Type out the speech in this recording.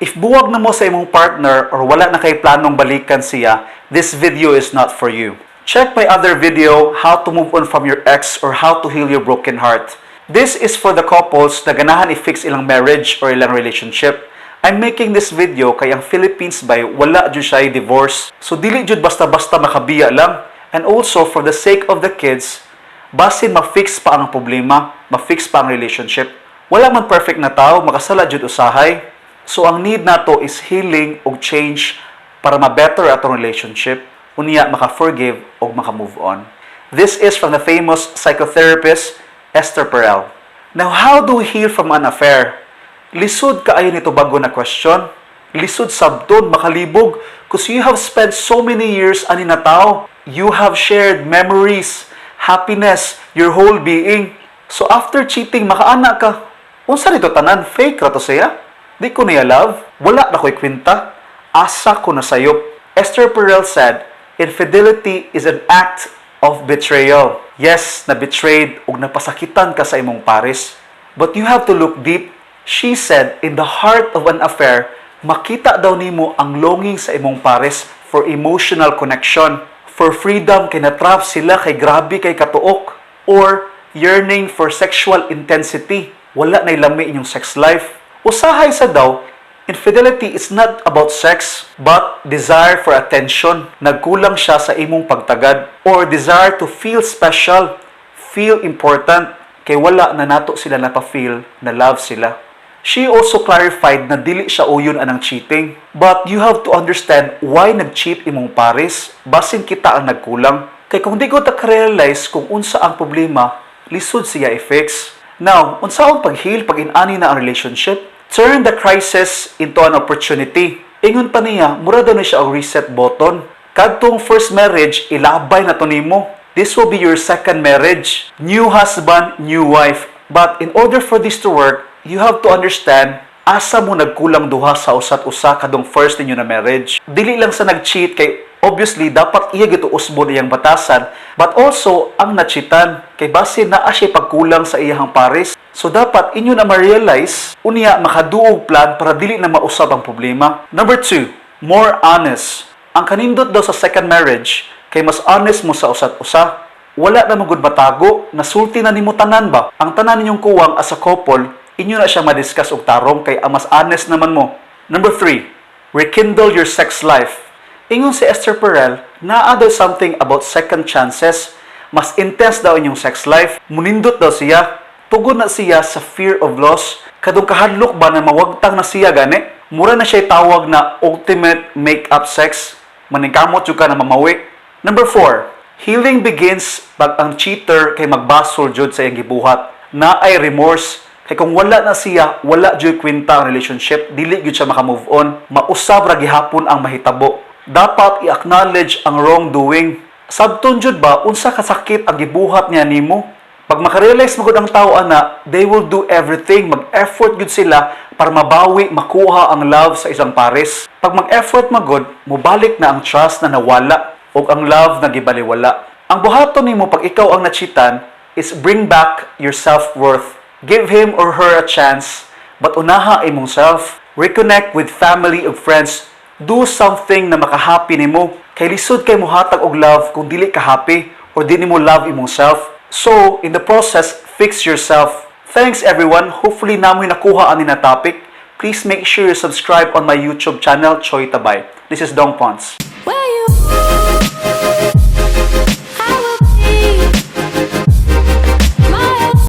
If buwag na mo sa imong partner or wala na kay planong balikan siya, this video is not for you. Check my other video, how to move on from your ex or how to heal your broken heart. This is for the couples na ganahan i-fix ilang marriage or ilang relationship. I'm making this video kay ang Philippines bay wala jud siya divorce. So dili jud basta-basta makabiya lang. And also for the sake of the kids, basin ma-fix pa ang problema, ma-fix pa ang relationship. Wala man perfect na tao, makasala jud usahay. So ang need nato is healing o change para ma-better atong relationship. Unya maka-forgive o maka-move on. This is from the famous psychotherapist Esther Perel. Now, how do we heal from an affair? Lisod kaayo nito bago na question. Lisod sabton, makalibog. Because you have spent so many years ani na tao. You have shared memories, happiness, your whole being. So after cheating, makaana ka. Unsa nito tanan? Fake ra to siya? Di ko niya love? Wala na ko'y kwinta? Asa ko na sayop. Esther Perel said, infidelity is an act of betrayal. Yes, na-betrayed o napasakitan ka sa imong pares. But you have to look deep. She said, in the heart of an affair, makita daw nimo ang longing sa imong pares for emotional connection, for freedom kay natrap sila kay grabe kay katuok, or yearning for sexual intensity. Wala na'y lami inyong sex life. Usahay sa daw, infidelity is not about sex, but desire for attention. Nagkulang siya sa imong pagtagad, or desire to feel special, feel important, kay wala na nato sila napafeel na love sila. She also clarified na dili siya uyon anang cheating. But you have to understand why nag-cheat imong pares, basin kita ang nagkulang. Kay kung di ko ta-realize kung unsa ang problema, lisod siya i-fix. Now, unsa ang pag-heal pag inani na ang relationship? Turn the crisis into an opportunity. Ingon pa niya, mura daw na siya ang reset button. Kadtong first marriage, ilabay na to nimo. This will be your second marriage. New husband, new wife. But in order for this to work, you have to understand asa mo nagkulang duha sa usat-usa kadong first ninyo na marriage. Dili lang sa nag-cheat kay obviously dapat iya gito usbon iyang batasan, but also ang na-cheatan kay base naa siya pagkulang sa iyang pares. So dapat inyo na ma-realize unya makaduog plan para dili na mausab ang problema. Number 2, more honest. Ang kanindot daw sa second marriage kay mas honest mo sa usat-usa. Wala na magud matago, nasulti na nimo tanan ba? Ang tanan ninyong kuwang as a couple, inyo na siya madiscuss og tarong kay ang mas honest naman mo. Number 3, rekindle your sex life. Ingon si Esther Perel, naa daw something about second chances. Mas intense daw inyong sex life. Munindot daw siya. Tugon na siya sa fear of loss. Kadong kahadlok ba na mawagtang na siya gani? Mura na siya tawag na ultimate make-up sex. Maningkamot yung ka na mamawi. Number 4, healing begins pag ang cheater kay magbasol jud sa iyang gibuhat. Na ay remorse. Kay kung wala na siya, wala jud kwenta ang relationship, dili jud siya maka-move on. Mausab ra gihapon ang mahitabo. Dapat i-acknowledge ang wrongdoing. Sabton jud ba unsa kasakit ang gibuhat niya nimo? Pag makarealize magud ang tao ana, they will do everything, mag-effort gud sila para mabawi, makuha ang love sa isang pares. Pag mag-effort magud, mobalik na ang trust na nawala o ang love na gibaliwala. Ang buhaton nimo pag ikaw ang nachitan is bring back your self-worth. Give him or her a chance, but unaha imong self. Reconnect with family or friends. Do something na makahappy nimo. Kay lisod kay mohatag og love kung dili ka happy or di nimo love imong self. So, in the process, fix yourself. Thanks everyone. Hopefully namoy nakuha ani na topic. Please make sure you subscribe on my YouTube channel, Choi. This is Dong Pons. Where you